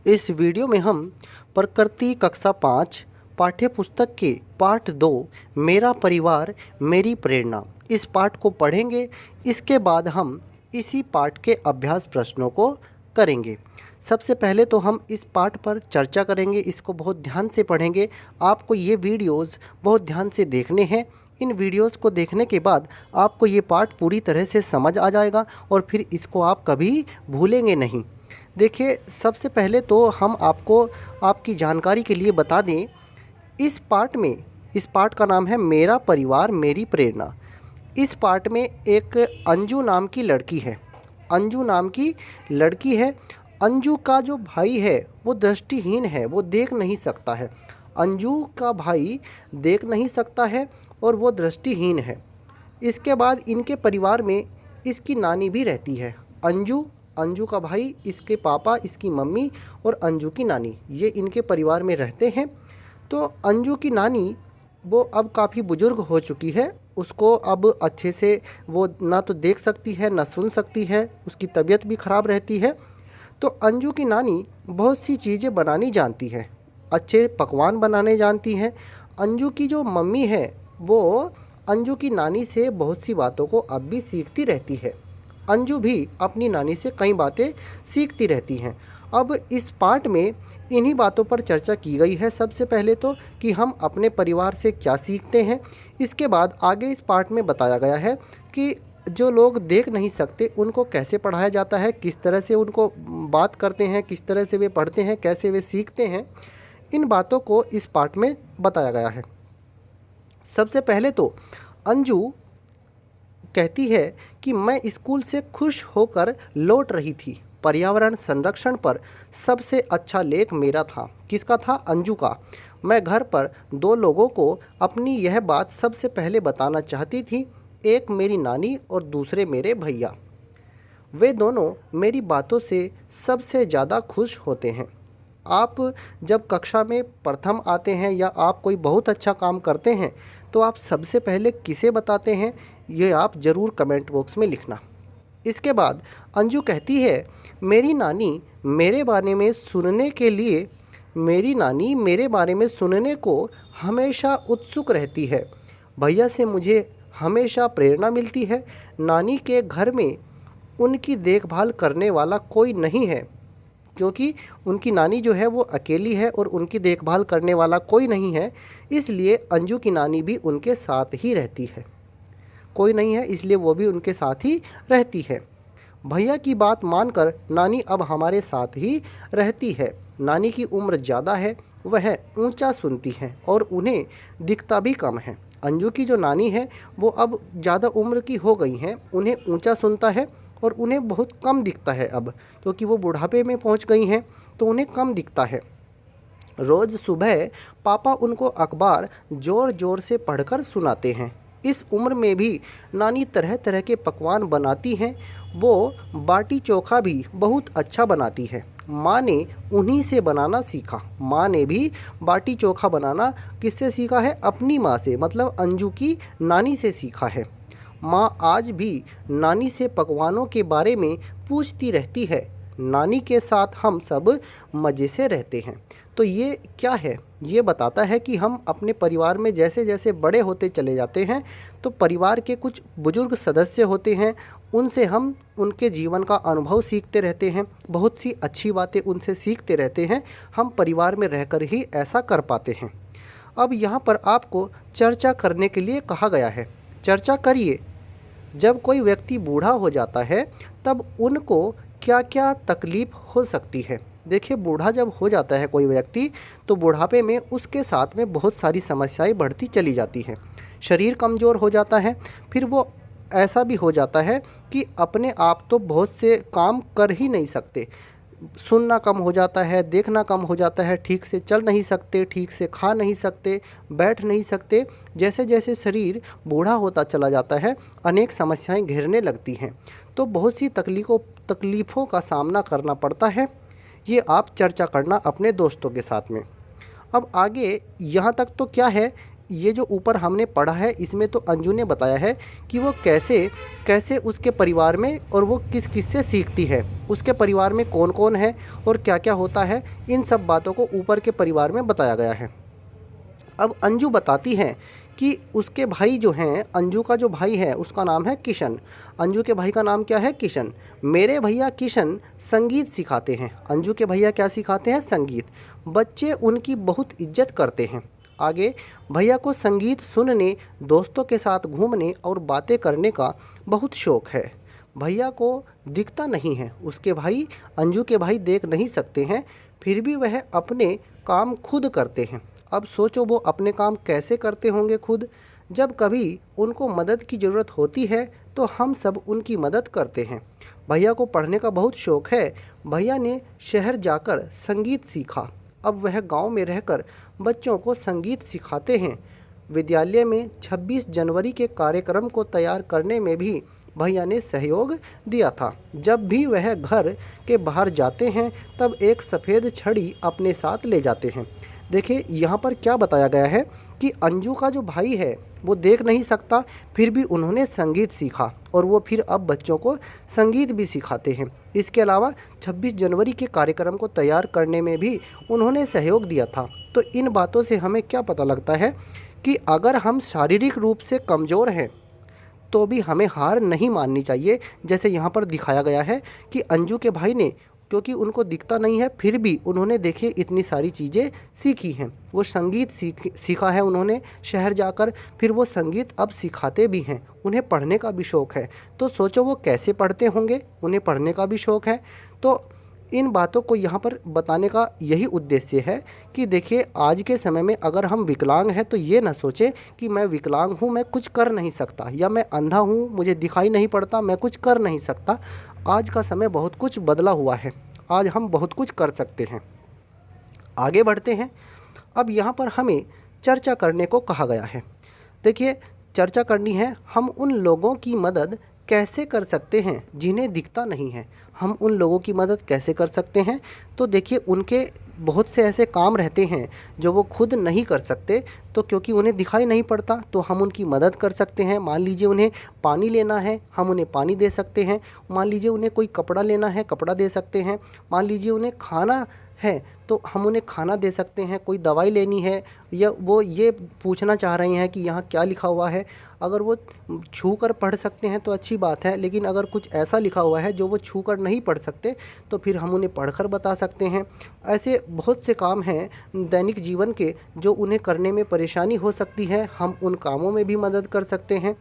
इस वीडियो में हम प्रकृति कक्षा 5 पाठ्य पुस्तक के पाठ 2 मेरा परिवार मेरी प्रेरणा इस पाठ को पढ़ेंगे। इसके बाद हम इसी पाठ के अभ्यास प्रश्नों को करेंगे। सबसे पहले तो हम इस पाठ पर चर्चा करेंगे, इसको बहुत ध्यान से पढ़ेंगे। आपको ये वीडियोस बहुत ध्यान से देखने हैं। इन वीडियोस को देखने के बाद आपको ये पाठ पूरी तरह से समझ आ जाएगा और फिर इसको आप कभी भूलेंगे नहीं। देखिए, सबसे पहले तो हम आपको आपकी जानकारी के लिए बता दें, इस पाठ का नाम है मेरा परिवार मेरी प्रेरणा। इस पाठ में एक अंजू नाम की लड़की है। अंजू नाम की लड़की है। अंजू का जो भाई है वो दृष्टिहीन है, वो देख नहीं सकता है। अंजू का भाई देख नहीं सकता है और वो दृष्टिहीन है। इसके बाद इनके परिवार में इसकी नानी भी रहती है। अंजू का भाई, इसके पापा, इसकी मम्मी और अंजू की नानी, ये इनके परिवार में रहते हैं। तो अंजू की नानी वो अब काफ़ी बुज़ुर्ग हो चुकी है। उसको अब अच्छे से वो ना तो देख सकती है ना सुन सकती है, उसकी तबीयत भी ख़राब रहती है। तो अंजू की नानी बहुत सी चीज़ें बनानी जानती है, अच्छे पकवान बनाने जानती हैं। अंजू की जो मम्मी है वो अंजू की नानी से बहुत सी बातों को अब भी सीखती रहती है। अंजू भी अपनी नानी से कई बातें सीखती रहती हैं। अब इस पाठ में इन्हीं बातों पर चर्चा की गई है। सबसे पहले तो कि हम अपने परिवार से क्या सीखते हैं। इसके बाद आगे इस पाठ में बताया गया है कि जो लोग देख नहीं सकते उनको कैसे पढ़ाया जाता है, किस तरह से उनको बात करते हैं, किस तरह से वे पढ़ते हैं, कैसे वे सीखते हैं। इन बातों को इस पाठ में बताया गया है। सबसे पहले तो अंजू कहती है कि मैं स्कूल से खुश होकर लौट रही थी। पर्यावरण संरक्षण पर सबसे अच्छा लेख मेरा था। किसका था? अंजू का। मैं घर पर दो लोगों को अपनी यह बात सबसे पहले बताना चाहती थी, एक मेरी नानी और दूसरे मेरे भैया। वे दोनों मेरी बातों से सबसे ज़्यादा खुश होते हैं। आप जब कक्षा में प्रथम आते हैं या आप कोई बहुत अच्छा काम करते हैं तो आप सबसे पहले किसे बताते हैं, ये आप ज़रूर कमेंट बॉक्स में लिखना। इसके बाद अंजू कहती है, मेरी नानी मेरे बारे में सुनने को हमेशा उत्सुक रहती है। भैया से मुझे हमेशा प्रेरणा मिलती है। नानी के घर में उनकी देखभाल करने वाला कोई नहीं है, क्योंकि उनकी नानी जो है वो अकेली है और उनकी देखभाल करने वाला कोई नहीं है, इसलिए अंजू की नानी भी उनके साथ ही रहती है। कोई नहीं है इसलिए वो भी उनके साथ ही रहती है। भैया की बात मानकर नानी अब हमारे साथ ही रहती है। नानी की उम्र ज़्यादा है, वह ऊंचा सुनती है और उन्हें दिखता भी कम है। अंजू की जो नानी है वो अब ज़्यादा उम्र की हो गई हैं, उन्हें ऊंचा सुनता है और उन्हें बहुत कम दिखता है अब, क्योंकि वो बुढ़ापे में पहुंच गई हैं तो उन्हें कम दिखता है। रोज़ सुबह पापा उनको अखबार ज़ोर ज़ोर से पढ़कर सुनाते हैं। इस उम्र में भी नानी तरह तरह के पकवान बनाती हैं। वो बाटी चोखा भी बहुत अच्छा बनाती है। माँ ने उन्हीं से बनाना सीखा। माँ ने भी बाटी चोखा बनाना किससे सीखा है? अपनी माँ से, मतलब अंजू की नानी से सीखा है। माँ आज भी नानी से पकवानों के बारे में पूछती रहती है। नानी के साथ हम सब मज़े से रहते हैं। तो ये क्या है? ये बताता है कि हम अपने परिवार में जैसे जैसे बड़े होते चले जाते हैं तो परिवार के कुछ बुजुर्ग सदस्य होते हैं, उनसे हम उनके जीवन का अनुभव सीखते रहते हैं, बहुत सी अच्छी बातें उनसे सीखते रहते हैं। हम परिवार में रहकर ही ऐसा कर पाते हैं। अब यहाँ पर आपको चर्चा करने के लिए कहा गया है। चर्चा करिए। जब कोई व्यक्ति बूढ़ा हो जाता है तब उनको क्या क्या तकलीफ़ हो सकती है। देखिए, बूढ़ा जब हो जाता है कोई व्यक्ति तो बुढ़ापे में उसके साथ में बहुत सारी समस्याएं बढ़ती चली जाती हैं। शरीर कमज़ोर हो जाता है, फिर वो ऐसा भी हो जाता है कि अपने आप तो बहुत से काम कर ही नहीं सकते। सुनना कम हो जाता है, देखना कम हो जाता है, ठीक से चल नहीं सकते, ठीक से खा नहीं सकते, बैठ नहीं सकते। जैसे जैसे शरीर बूढ़ा होता चला जाता है अनेक समस्याएं घेरने लगती हैं, तो बहुत सी तकलीफ़ों का सामना करना पड़ता है। ये आप चर्चा करना अपने दोस्तों के साथ में। अब आगे यहाँ तक तो क्या है, ये जो ऊपर हमने पढ़ा है इसमें तो अंजू ने बताया है कि वो कैसे कैसे उसके परिवार में और वो किस किस से सीखती है, उसके परिवार में कौन कौन है और क्या क्या होता है, इन सब बातों को ऊपर के परिवार में बताया गया है। अब अंजू बताती है कि उसके भाई जो हैं, अंजू का जो भाई है उसका नाम है किशन। अंजू के भाई का नाम क्या है? किशन। मेरे भैया किशन संगीत सिखाते हैं। अंजू के भैया क्या सिखाते हैं? संगीत। बच्चे उनकी बहुत इज्जत करते हैं। आगे, भैया को संगीत सुनने, दोस्तों के साथ घूमने और बातें करने का बहुत शौक़ है। भैया को दिखता नहीं है, उसके भाई, अंजू के भाई देख नहीं सकते हैं, फिर भी वह अपने काम खुद करते हैं। अब सोचो वो अपने काम कैसे करते होंगे खुद। जब कभी उनको मदद की ज़रूरत होती है तो हम सब उनकी मदद करते हैं। भैया को पढ़ने का बहुत शौक़ है। भैया ने शहर जाकर संगीत सीखा। अब वह गांव में रहकर बच्चों को संगीत सिखाते हैं। विद्यालय में 26 जनवरी के कार्यक्रम को तैयार करने में भी भैया ने सहयोग दिया था। जब भी वह घर के बाहर जाते हैं तब एक सफ़ेद छड़ी अपने साथ ले जाते हैं। देखिए यहाँ पर क्या बताया गया है कि अंजू का जो भाई है वो देख नहीं सकता, फिर भी उन्होंने संगीत सीखा और वो फिर अब बच्चों को संगीत भी सिखाते हैं। इसके अलावा 26 जनवरी के कार्यक्रम को तैयार करने में भी उन्होंने सहयोग दिया था। तो इन बातों से हमें क्या पता लगता है कि अगर हम शारीरिक रूप से कमज़ोर हैं तो भी हमें हार नहीं माननी चाहिए। जैसे यहाँ पर दिखाया गया है कि अंजू के भाई ने, क्योंकि उनको दिखता नहीं है, फिर भी उन्होंने देखिए इतनी सारी चीज़ें सीखी हैं। वो संगीत सीखा है उन्होंने शहर जाकर, फिर वो संगीत अब सिखाते भी हैं। उन्हें पढ़ने का भी शौक़ है। तो सोचो वो कैसे पढ़ते होंगे, उन्हें पढ़ने का भी शौक़ है। तो इन बातों को यहाँ पर बताने का यही उद्देश्य है कि देखिए आज के समय में अगर हम विकलांग हैं तो ये ना सोचें कि मैं विकलांग हूँ, मैं कुछ कर नहीं सकता, या मैं अंधा हूँ, मुझे दिखाई नहीं पड़ता, मैं कुछ कर नहीं सकता। आज का समय बहुत कुछ बदला हुआ है, आज हम बहुत कुछ कर सकते हैं। आगे बढ़ते हैं। अब यहाँ पर हमें चर्चा करने को कहा गया है। देखिए चर्चा करनी है, हम उन लोगों की मदद कैसे कर सकते हैं जिन्हें दिखता नहीं है। हम उन लोगों की मदद कैसे कर सकते हैं? तो देखिए उनके बहुत से ऐसे काम रहते हैं जो वो खुद नहीं कर सकते, तो क्योंकि उन्हें दिखाई नहीं पड़ता तो हम उनकी मदद कर सकते हैं। मान लीजिए उन्हें पानी लेना है, हम उन्हें पानी दे सकते हैं। मान लीजिए उन्हें कोई कपड़ा लेना है, कपड़ा दे सकते हैं। मान लीजिए उन्हें खाना है तो हम उन्हें खाना दे सकते हैं। कोई दवाई लेनी है या वो ये पूछना चाह रहे हैं कि यहाँ क्या लिखा हुआ है, अगर वो छू कर पढ़ सकते हैं तो अच्छी बात है, लेकिन अगर कुछ ऐसा लिखा हुआ है जो वो छू कर नहीं पढ़ सकते तो फिर हम उन्हें पढ़कर बता सकते हैं। ऐसे बहुत से काम हैं दैनिक जीवन के जो उन्हें करने में परेशानी हो सकती है, हम उन कामों में भी मदद कर सकते हैं।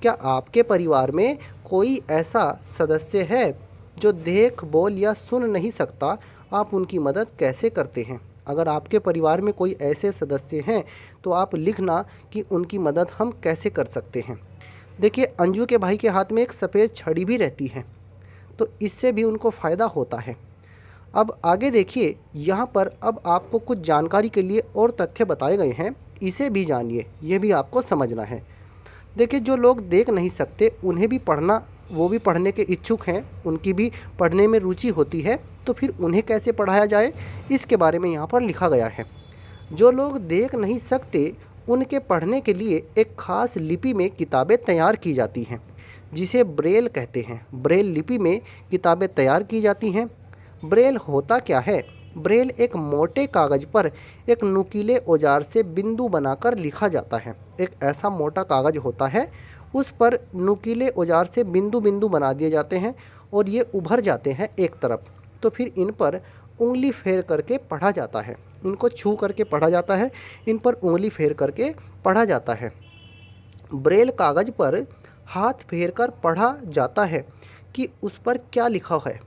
क्या आपके परिवार में कोई ऐसा सदस्य है जो देख, बोल या सुन नहीं सकता? आप उनकी मदद कैसे करते हैं? अगर आपके परिवार में कोई ऐसे सदस्य हैं तो आप लिखना कि उनकी मदद हम कैसे कर सकते हैं। देखिए अंजू के भाई के हाथ में एक सफ़ेद छड़ी भी रहती है, तो इससे भी उनको फ़ायदा होता है। अब आगे देखिए, यहाँ पर अब आपको कुछ जानकारी के लिए और तथ्य बताए गए हैं, इसे भी जानिए, ये भी आपको समझना है। देखिए जो लोग देख नहीं सकते उन्हें भी पढ़ना, वो भी पढ़ने के इच्छुक हैं, उनकी भी पढ़ने में रुचि होती है, तो फिर उन्हें कैसे पढ़ाया जाए इसके बारे में यहाँ पर लिखा गया है। जो लोग देख नहीं सकते उनके पढ़ने के लिए एक ख़ास लिपि में किताबें तैयार की जाती हैं जिसे ब्रेल कहते हैं। ब्रेल लिपि में किताबें तैयार की जाती हैं। ब्रेल होता क्या है? ब्रेल एक मोटे कागज़ पर एक नुकीले औजार से बिंदु बनाकर लिखा जाता है। एक ऐसा मोटा कागज़ होता है, उस पर नुकीले औजार से बिंदु बिंदु बना दिए जाते हैं और ये उभर जाते हैं एक तरफ, तो फिर इन पर उंगली फेर करके पढ़ा जाता है। इनको छू करके पढ़ा जाता है, इन पर उंगली फेर करके पढ़ा जाता है। ब्रेल कागज़ पर हाथ फेर कर पढ़ा जाता है कि उस पर क्या लिखा है।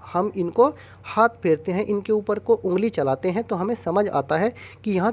हम इनको हाथ फेरते हैं, इनके ऊपर को उंगली चलाते हैं तो हमें समझ आता है कि यहाँ